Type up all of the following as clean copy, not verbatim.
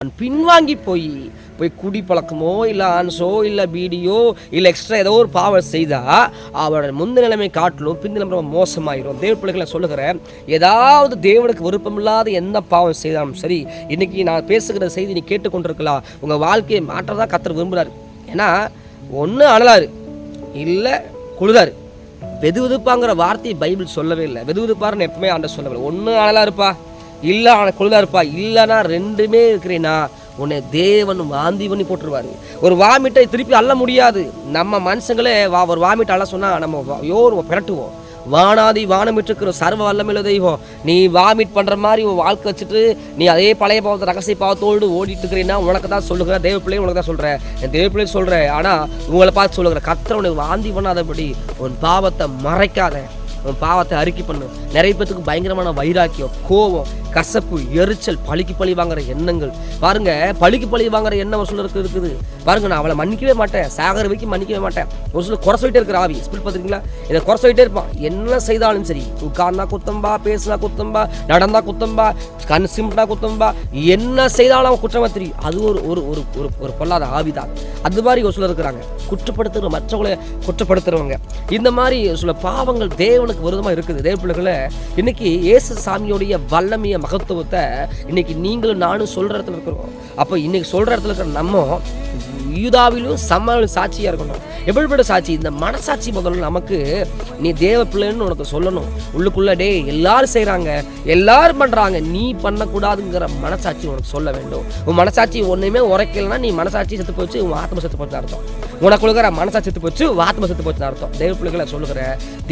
பின்வாங்கி போய் குடி பழக்கமோ இல்லை ஆன்ஸோ இல்லை பீடியோ இல்லை எக்ஸ்ட்ரா ஏதோ ஒரு பாவம் செய்தால் அவரோட முந்த நிலைமை காட்டிலும் பின் நிலைமை மோசமாயிரும். தேவ பிள்ளைகளை சொல்லுகிறேன், ஏதாவது தேவனுக்கு விருப்பமில்லாத எந்த பாவம் செய்தாலும் சரி, இன்றைக்கி நான் பேசுகிற செய்தி நீ கேட்டுக்கொண்டிருக்கலாம். உங்கள் வாழ்க்கையை மாற்றதான் கர்த்தர் விரும்புகிறார். ஏன்னா ஒன்று அனலாரு இல்லை குளிராரு. வெதுவெதுப்பாங்கிற வார்த்தையை பைபிள் சொல்லவே இல்லை. வெதுவெதுப்பாருன்னு எப்பவுமே ஆண்ட சொல்லவே. ஒன்று அனலாக இருப்பா இல்லை அவனை குளிராக இருப்பா, இல்லைனா ரெண்டுமே இருக்கிறேன்னா உன்னை தேவன் வாந்தி பண்ணி போட்டுருவார். ஒரு வாமிட்டை திருப்பி அள்ள முடியாது. நம்ம மனுஷங்களே ஒரு வாமிட்டை அள்ள சொன்னால் நம்ம பிரட்டுவோம். வானாதி வானமிட்டிருக்கிற சர்வ வல்லமையுள்ள தெய்வம், நீ வாமிட் பண்ணுற மாதிரி உன் வாழ்க்கை வச்சுட்டு நீ அதே பழைய பாவத்தை ரகசிய பாவத்தோடு ஓடிட்டு இருக்கிறீன்னா உனக்கு தான் சொல்லுகிறேன். தேவ பிள்ளையை உனக்கு தான் சொல்கிறேன், என் தேவ பிள்ளையை சொல்கிறேன். ஆனால் உங்களை பார்த்து சொல்லுகிறேன், கர்த்தர் உனக்கு வாந்தி பண்ணாதபடி உன் பாவத்தை மறைக்காத, உன் பாவத்தை அறிக்கை பண்ணு. நிறைய பேத்துக்கு பயங்கரமான வைராக்கியம், கோபம், கசப்பு, எரிச்சல், பழிக்கு பழி வாங்குற எண்ணங்கள். பாருங்க, பழிக்கு பழி வாங்குற எண்ணம் ஒரு சிலருக்கு இருக்குது. பாருங்க, நான் அவளை மன்னிக்கவே மாட்டேன், சாகர வைக்கும் மன்னிக்கவே மாட்டேன். ஒரு சிலர் குறை சொல்லிட்டே இருக்கிற ஆவி ஸ்பிரிட் பார்த்துருக்கீங்களா? இதை குறை சொல்லிட்டே இருப்பான். என்ன செய்தாலும் சரி, உட்கார்ந்தா குத்தம்பா, பேசினா குத்தம்பா, நடந்தா குத்தம்பா, கண் சிம்பிட்டா குத்தம்பா, என்ன செய்தாலும் அவன் குற்றமா தெரியும். அது ஒரு ஒரு ஒரு ஒரு பொல்லாத ஆவிதான். அது மாதிரி ஒரு சிலர் இருக்கிறாங்க, குற்றப்படுத்துகிற மற்றவங்களை குற்றப்படுத்துறவங்க. இந்த மாதிரி சில பாவங்கள் தேவனுக்கு விரோதமாக இருக்குது. தேவ பிள்ளைகளை இன்னைக்கு இயேசு சாமியோடைய வல்லமைய மகத்துவத்தை இன்னைக்கு நீங்களும் நானும் சொல்ற இடத்துல இருக்கிறோம். அப்போ இன்னைக்கு சொல்ற இடத்துல இருக்கிற நம்ம யூதாவிலும் சம்மாவிலும் சாட்சியா இருக்கணும். எப்படிப்பட்ட சாட்சி? இந்த மனசாட்சி முதல்ல நமக்கு நீ தேவ பிள்ளைன்னு உனக்கு சொல்லணும். உள்ளுக்குள்ள டே எல்லாரும் செய்யறாங்க, எல்லாரும் பண்றாங்க, நீ பண்ணக்கூடாதுங்கிற மனசாட்சி உனக்கு சொல்ல வேண்டும். உன் மனசாட்சி ஒன்றுமே உரைக்கலன்னா நீ மனசாட்சி செத்து போச்சு, உன் ஆத்ம செத்து போச்சு அர்த்தம். உனக்கு கொடுக்குற மனசாட்சி செத்து போச்சு, ஆத்ம செத்து போச்சுன்னு அர்த்தம். தேவ பிள்ளைகளை சொல்லுகிற,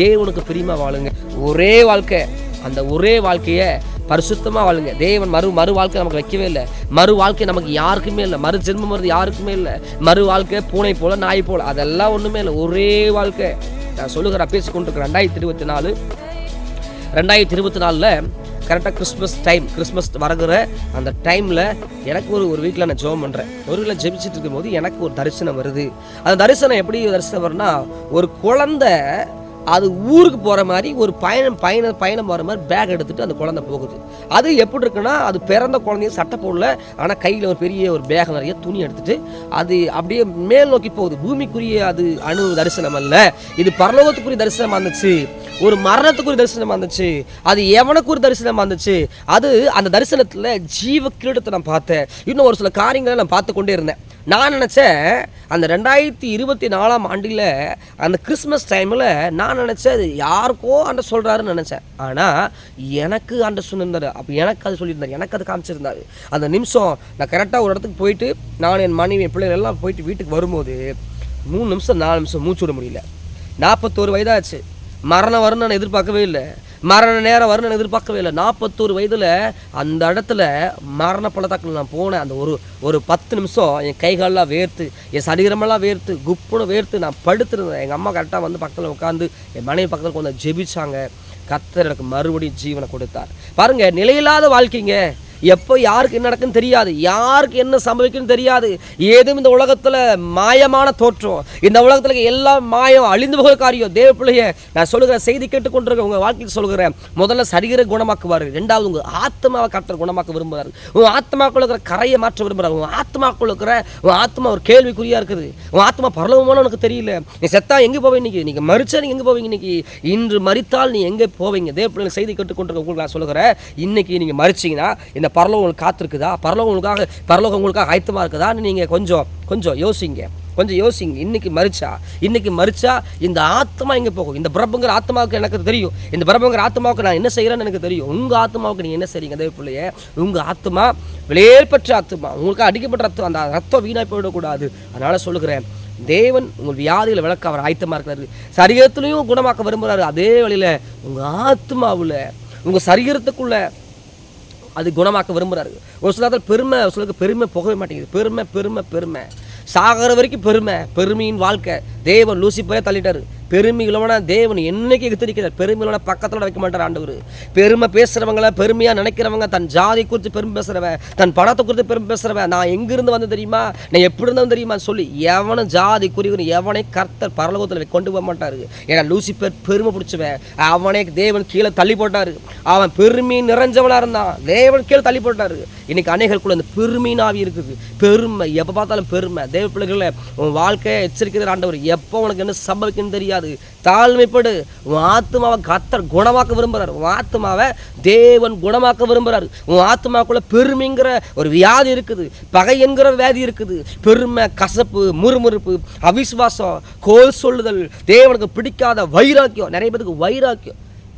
தேவனுக்கு பிரியமா வாழுங்க. ஒரே வாழ்க்கை, அந்த ஒரே வாழ்க்கையை பரிசுத்தமாக வாழுங்க. தேவன் மறு வாழ்க்கை நமக்கு வைக்கவே இல்லை. மறு வாழ்க்கை நமக்கு யாருக்குமே இல்லை. மறு ஜென்மம் வருது யாருக்குமே இல்லை. மறு வாழ்க்கை பூனை போல நாய் போல அதெல்லாம் ஒன்றுமே இல்லை. ஒரே வாழ்க்கை. நான் சொல்லுகிறேன், பேசிக்கொண்டிருக்கிறேன். 2024 கரெக்டாக கிறிஸ்மஸ் வருகிற அந்த டைமில் எனக்கு ஒரு வீட்டில் நான் ஜெபம் பண்ணுறேன். ஒரு வீட்டில் ஜெபிச்சுட்டு இருக்கும்போது எனக்கு ஒரு தரிசனம் வருது. அந்த தரிசனம் எப்படி தரிசனம் வரும்னா, ஒரு குழந்தை அது ஊருக்கு போகிற மாதிரி ஒரு பயணம் போகிற மாதிரி பேக் எடுத்துகிட்டு அந்த குழந்தை போகுது. அது எப்படி இருக்குன்னா, அது பிறந்த குழந்தைய சட்டை போடல, ஆனால் கையில் ஒரு பெரிய ஒரு பேக் நிறைய துணி எடுத்துகிட்டு அது அப்படியே மேல் நோக்கி போகுது. பூமிக்குரிய அது தரிசனம் அல்ல, இது பரலோகத்துக்குரிய தரிசனமாக இருந்துச்சு. ஒரு மரணத்துக்குரிய தரிசனமாக இருந்துச்சு. அது எவனுக்கு ஒரு தரிசனமாக இருந்துச்சு. அது அந்த தரிசனத்தில் ஜீவ கிரீடத்தை நான் பார்த்தேன். இன்னும் ஒரு சில காரியங்களை நான் பார்த்து கொண்டே இருந்தேன். நான் நினச்சேன் அந்த 2024 அந்த கிறிஸ்மஸ் டைமில் நான் நினச்சேன் அது யாருக்கோ ஆண்ட சொல்கிறாருன்னு நினச்சேன். ஆனால் எனக்கு ஆண்ட சொல்லியிருந்தார். அப்போ எனக்கு அது சொல்லியிருந்தார், எனக்கு அது காமிச்சிருந்தார். அந்த நிமிஷம் நான் கரெக்டாக ஒரு இடத்துக்கு போயிட்டு நான் என் மனைவி என் பிள்ளைகள் எல்லாம் போயிட்டு வீட்டுக்கு வரும்போது 3 நிமிஷம் 4 நிமிஷம் மூச்சு விட முடியல. 41 வயதாச்சு. மரணம் வரும்னு நான் எதிர்பார்க்கவே இல்லை. மரண நேரம் வரும்னு நான் எதிர்பார்க்கவே இல்லை. 41 வயதில் அந்த இடத்துல மரண பள்ளத்தாக்கில் நான் போனேன். அந்த ஒரு 10 நிமிஷம் என் கைகாலெலாம் வேர்த்து, என் சரீரமெல்லாம் வேர்த்து, குப்புன்னு வேர்த்து நான் படுத்துருந்தேன். எங்கள் அம்மா கரெக்டாக வந்து பக்கத்தில் உட்காந்து என் மனைவி பக்கத்தில் கொஞ்சம் ஜெபிச்சாங்க. கர்த்தர் எனக்கு மறுபடியும் ஜீவனை கொடுத்தார். பாருங்கள், நிலையில்லாத வாழ்க்கைங்க. எப்போ யாருக்கு என்ன நடக்குன்னு தெரியாது, யாருக்கு என்ன சம்பவிக்குன்னு தெரியாது. ஏதும் இந்த உலகத்தில் மாயமான தோற்றம், இந்த உலகத்தில் எல்லாம் மாயம், அழிந்து போகிற காரியம். தேவ பிள்ளைய நான் சொல்லுகிற செய்தி கேட்டுக்கொண்டிருக்க உங்கள் வாழ்க்கையில் சொல்கிறேன், முதல்ல சரீர குணமாக்குவார், ரெண்டாவது உங்கள் ஆத்மாவை கர்த்தர் குணமாக்க விரும்புகிறார். உங்கள் ஆத்மாக்குள்ள இருக்கிற கரையை மாற்ற விரும்புகிறார். உங்கள் ஆத்மாக்குள்ள இருக்கிற ஆத்மா ஒரு கேள்விக்குறியாக இருக்குது. உங்கள் ஆத்மா பரலோகமான உனக்கு தெரியல. நீ செத்தா எங்கே போவீங்க? இன்னைக்கு நீங்கள் மறிச்சா நீங்கள் எங்கே போவீங்க? இன்னைக்கு இன்று மறித்தால் நீ எங்கே போவீங்க? தேவ பிள்ளைங்க செய்தி கேட்டுக்கொண்டிருக்க உங்களுக்கு நான் சொல்லுகிறேன், இன்னைக்கு நீங்கள் மறிச்சிங்கன்னா இந்த பரலோகம் உங்களுக்கு காத்திருக்குதா? பரலோகம் உங்களுக்காக ஆயத்தமாக இருக்குதான்னு நீங்கள் கொஞ்சம் யோசிங்க. இன்னைக்கு மறிச்சா இந்த ஆத்மா எங்கே போகும்? இந்த பிரபுங்கிற ஆத்மாவுக்கு எனக்கு தெரியும். இந்த பிரபுங்கிற ஆத்மாவுக்கு நான் என்ன செய்கிறேன்னு எனக்கு தெரியும். உங்கள் ஆத்மாவுக்கு நீங்கள் என்ன செய்றீங்க? அதே பிள்ளைய, உங்கள் ஆத்மா விலையேற்பற்ற ஆத்மா, உங்களுக்கு அடிக்கப்பட்ட ரத்தம், அந்த ரத்தம் வீணாய் போயிடக்கூடாது. அதனால் சொல்லுகிறேன், தேவன் உங்கள் வியாதிகளை விளக்க அவர் ஆயத்தமாக இருக்கிறாரு. சரீரத்துலையும் குணமாக்க விரும்புகிறாரு. அதே வழியில் உங்கள் ஆத்மாவில், உங்கள் சரீரத்துக்குள்ள அது குணமாக்க விரும்புகிறாரு. ஒரு சிலத்தில் பெருமை போகவே மாட்டேங்குது. பெருமை சாகிற வரைக்கும் பெருமையின் வாழ்க்கை. தேவன் லூசிபரே தள்ளிட்டாரு. பெருமைகளோட தேவன் என்னைக்கு எதிர்க்கிறார். பெருமைகளோட பக்கத்தில் வைக்க மாட்டார் ஆண்டவர். பெருமை பேசுகிறவங்கள, பெருமையாக நினைக்கிறவங்க, தன் ஜாதி குறித்து பெருமை பேசுகிறவன், தன் பணத்தை குறித்து பெருமை பேசுகிறவன், நான் எங்கிருந்து வந்து தெரியுமா, நான் எப்படி இருந்தவன் தெரியுமா சொல்லி எவனும் ஜாதி குறி எவனை கர்த்தர் பரலோகத்தில் கொண்டு போக மாட்டார். ஏன்னா லூசிபர் பெருமை பிடிச்சவன், அவனே தேவன் கீழே தள்ளி போட்டார். அவன் பெருமை நிறைஞ்சவனாக இருந்தான், தேவன் கீழே தள்ளி போட்டார். இன்னைக்கு அநேகருக்குள்ள இந்த பெருமைனாவி இருக்குது. பெருமை, எப்போ பார்த்தாலும் பெருமை. தேவ பிள்ளைகளை உன் வாழ்க்கையை எச்சரிக்கிறார் ஆண்டவர். எப்போ உனக்கு என்ன சம்பவிக்குன்னு தெரியாது. தாழ்மைப்படு. உன் ஆத்மாவை கர்த்தர் குணமாக்க விரும்புகிறார். உன் ஆத்மாவை தேவன் குணமாக்க விரும்புகிறார். உன் ஆத்மாக்குள்ள பெருமைங்கிற ஒரு வியாதி இருக்குது, பகை என்கிற வியாதி இருக்குது. பெருமை, கசப்பு, முறுமுறுப்பு, அவிசுவாசம், கோல் சொல்லுதல், தேவனுக்கு பிடிக்காத வைராக்கியம். நிறைய பேருக்கு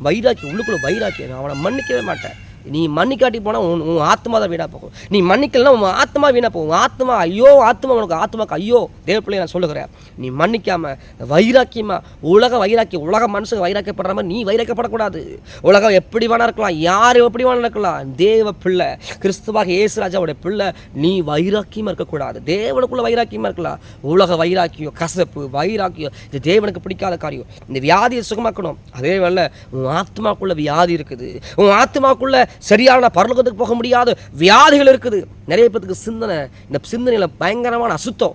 வைராக்கியம் உள்ளுக்குள்ள வைராக்கியம். நான் அவனை மன்னிக்கவே மாட்டேன். நீ மன்னிக்காட்டி போனால் உன் ஆத்மா தான் வீணாக போகும். நீ மன்னிக்கலன்னா உன் ஆத்மா வீணாக போகும். உன் ஆத்மா ஐயோ, ஆத்மா உனக்கு ஆத்மாக்கு ஐயோ. தேவப்பிள்ளையை நான் சொல்லுகிறேன், நீ மன்னிக்காமல் வைராக்கியமாக உலக மனுஷங்க வைராக்கியப்படுற மாதிரி நீ வைராக்கியப்படக்கூடாது. உலகம் எப்படி வேணா இருக்கலாம், யார் எப்படி வேணா இருக்கலாம். தேவ பிள்ளை, கிறிஸ்துவாக இயேசு ராஜாவுடைய பிள்ளை, நீ வைராக்கியமாக இருக்கக்கூடாது. தேவனுக்குள்ள வைராக்கியமாக இருக்கலாம். உலக வைராக்கியம், கசப்பு, வைராக்கியம், இது தேவனுக்கு பிடிக்காத காரியம். இந்த வியாதியை சுகமாக்கணும். அதே வேளை உன் ஆத்மாக்குள்ள வியாதி இருக்குது. உன் ஆத்மாக்குள்ள சரியான பரலோகத்துக்கு போக முடியாத வியாதிகள் இருக்குது. நிறைய பேருக்கு சிந்தனை, இந்த சிந்தனையில் பயங்கரமான அசுத்தம்.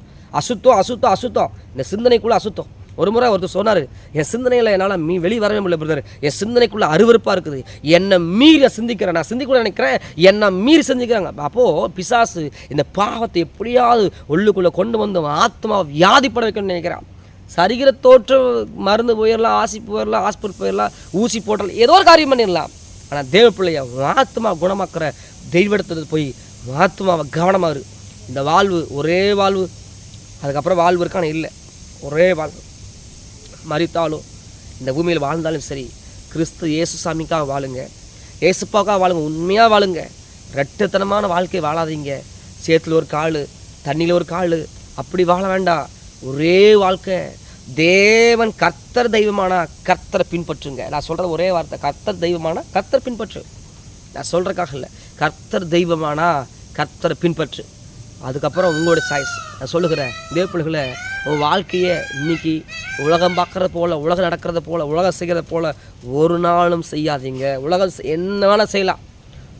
இந்த சிந்தனைக்குள்ள அசுத்தம். ஒரு முறை ஒருத்தர் சொன்னார், என் சிந்தனையில் என்னால் வெளியே வரவே முடியல பிரதர், என் சிந்தனைக்குள்ளே அருவருப்பாக இருக்குது, என்னை மீறி சிந்திக்கிறேன், நான் சிந்திக்கூட நினைக்கிறேன், என்னை மீறி சிந்திக்கிறாங்க. அப்போது பிசாசு இந்த பாவத்தை எப்படியாவது உள்ளுக்குள்ளே கொண்டு வந்து ஆத்மாவை வியாதிப்பட வைக்கணும்னு நினைக்கிறான். சரீர தோற்று மருந்து போயிடலாம், ஆசி போயிடலாம், ஹாஸ்பிட்டல் போயிடலாம், ஊசி போட்டலாம், ஏதோ ஒரு காரியம் பண்ணிடலாம். ஆனால் தேவ பிள்ளைய ஆத்மா குணமாக்குற தெய்வத்தை போய் ஆத்மாவை கவனமாக இரு. இந்த வாழ்வு ஒரே வாழ்வு, அதுக்கப்புறம் வாழ்வு இருக்கான இல்லை. ஒரே வாழ்வு. மரித்தாலும் இந்த பூமியில் வாழ்ந்தாலும் சரி, கிறிஸ்து இயேசு சாமிக்காக வாழுங்க, இயேசுப்பாக்காக வாழுங்க, உண்மையாக வாழுங்க. ரெட்டத்தனமான வாழ்க்கை வாழாதீங்க. சேத்துல ஒரு கால், தண்ணியில் ஒரு கால், அப்படி வாழ வேண்டாம். ஒரே வாழ்க்கை. தேவன் கர்த்தர் தெய்வமானா கர்த்தரை பின்பற்றுங்க. நான் சொல்கிறது ஒரே வார்த்தை, கர்த்தர் தெய்வமானா கர்த்தர் பின்பற்று. நான் சொல்கிறக்காக இல்லை, கர்த்தர் தெய்வமானா கர்த்தரை பின்பற்று. அதுக்கப்புறம் உங்களோட சாய்ஸ். நான் சொல்லுகிறேன், தேவ பிள்ளைகளை, உங்கள் வாழ்க்கையை இன்னைக்கு உலகம் பார்க்குறது போல், உலகம் நடக்கிறத போல், உலகம் செய்கிறத போல் ஒரு நாளும் செய்யாதீங்க. உலகம் என்ன வேணால் செய்யலாம்,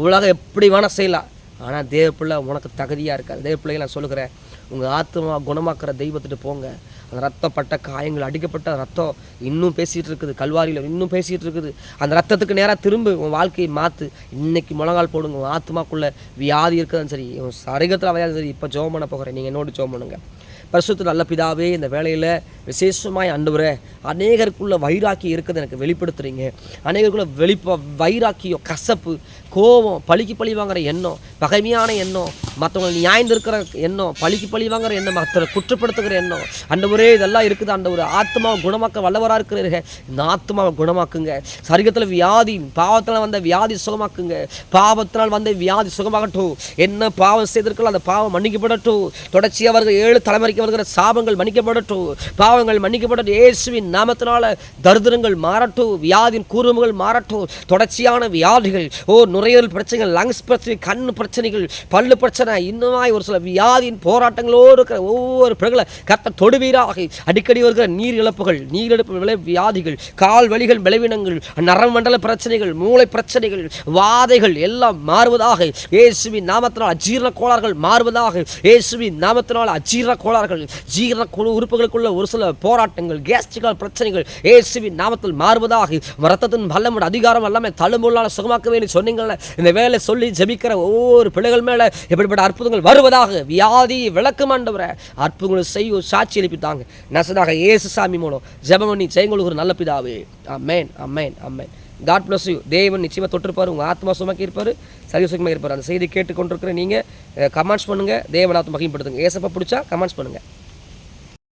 உலகம் எப்படி வேணால் செய்யலாம். ஆனால் தேவ பிள்ளை உனக்கு தகுதியாக இருக்காது. தேவ பிள்ளைகளை நான் சொல்லுகிறேன், உங்கள் ஆத்மா குணமாக்குற தெய்வத்துட்டு போங்க. அந்த ரத்தப்பட்ட காயங்கள், அடிக்கப்பட்ட ரத்தம் இன்னும் பேசிகிட்டு இருக்குது, கல்வாரியில் இன்னும் பேசிகிட்டு இருக்குது. அந்த ரத்தத்துக்கு நேராக திரும்ப உன் வாழ்க்கையை மாற்று. இன்றைக்கி முழங்கால் போடுங்க. உன் ஆத்மாக்குள்ளே வியாதி இருக்குதுன்னு சரி, உன் சரீரத்தில் வியாதி சரி, இப்போ ஜெபம் பண்ண போகிறேன். நீங்கள் என்னோட ஜெபம் பண்ணுங்க. பரிசுத்த நல்ல பிதாவே, இந்த வேளையில் விசேஷமாய் ஆண்டவரே, அநேகருக்குள்ள வைராக்கியம் இருக்குது எனக்கு வெளிப்படுத்துகிறீங்க. அநேகருக்குள்ள வைராக்கியம், கசப்பு, கோபம், பழி வாங்குற எண்ணம், பகைமையான எண்ணம், மற்றவங்களை நியாயந்திருக்கிற எண்ணம், பழி வாங்குற எண்ணம், மற்றவரை குற்றப்படுத்துகிற எண்ணம், ஆண்டவரே இதெல்லாம் இருக்குது. ஆண்டவர் ஆத்மாவை குணமாக்க வல்லவராக இருக்கிறீர்கள். இந்த ஆத்மாவை குணமாக்குங்க. சரீரத்தில் வியாதி, பாவத்தில் வந்த வியாதி சுகமாக்குங்க. பாவத்தினால் வந்த வியாதி சுகமாகட்டும். என்ன பாவம் செய்திருக்கலாம் அந்த பாவம் மன்னிக்கப்படட்டும். தொடர்ச்சியாக அவர்கள் 7 தலைமுறைக்கு வருகிற சாபங்கள் மன்னிக்கப்படட்டும், பாவங்கள் மன்னிக்கப்படட்டும். இயேசுவின் நாமத்தினால தரித்திரங்கள் மாறட்டும், வியாதியின் கூர்மங்கள் மாறட்டும். தொடர்ச்சியான வியாதிகள், நுரையீரல் பிரச்சனைகள், லங்ஸ் பிரச்சனை, கண் பிரச்சனைகள், பல்லு பிரச்சனை, இன்னுமாய் ஒரு சில வியாதியின் போராட்டங்களோடு இருக்கிற ஒவ்வொரு பிள்ளைகளை கர்த்தர் தொடுவீராக. அடிக்கடி வருகிற நீர் இழப்புகள், நீரிழப்பு வியாதிகள், கால் வலிகள், பலவீனங்கள், நரம்பண்டல பிரச்சனைகள், மூளை பிரச்சனைகள், வாதைகள் எல்லாம் மாறுவதாக. இயேசுவின் நாமத்தினால் அஜீரண கோளாறுகள் மாறுவதாக. இயேசுவின் நாமத்தினால் அஜீரண கோளாறுகள், ஜீரண உறுப்புகளுக்குள்ள ஒரு சில போராட்டங்கள், கேஸ்ட்ரிக்கல் பிரச்சனைகள் இயேசுவின் நாமத்தில் மாறுவதாக. ரத்தத்தின் வல்லமை, அதிகாரம் எல்லாமே தழும்புள்ளான சுகமாக்கவே சொன்னீங்கள்ல. இந்த வேலை சொல்லி ஜெபிக்கிற ஒவ்வொரு பிள்ளைகள் மேல எப்படிப்பட்ட அற்புதங்கள் வருவதாக. வியாதி விளக்கம் ஆண்டவரே, அற்புதங்களை செய்ய சாட்சி எழுப்பித்தாங்க. நசதாக இயேசு சாமி மூலம் ஜெபம் பண்ணி ஜெயங்களுக்கு ஒரு நல்ல பிதாவே. Amen, amen, amen. God bless you. தேவன் நிச்சயமாக தொட்டிருப்பார், உங்கள் ஆத்மா சுமக்கி இருப்பார், சரி சுகமாக இருப்பார். அந்த செய்தி கேட்டுக்கொண்டிருக்கிற நீங்கள் கமெண்ட்ஸ் பண்ணுங்கள், தேவன் ஆத்மா மகிமைப்படுத்துங்க. ஏசப்பா பிடிச்சா கமெண்ட்ஸ் பண்ணுங்கள்.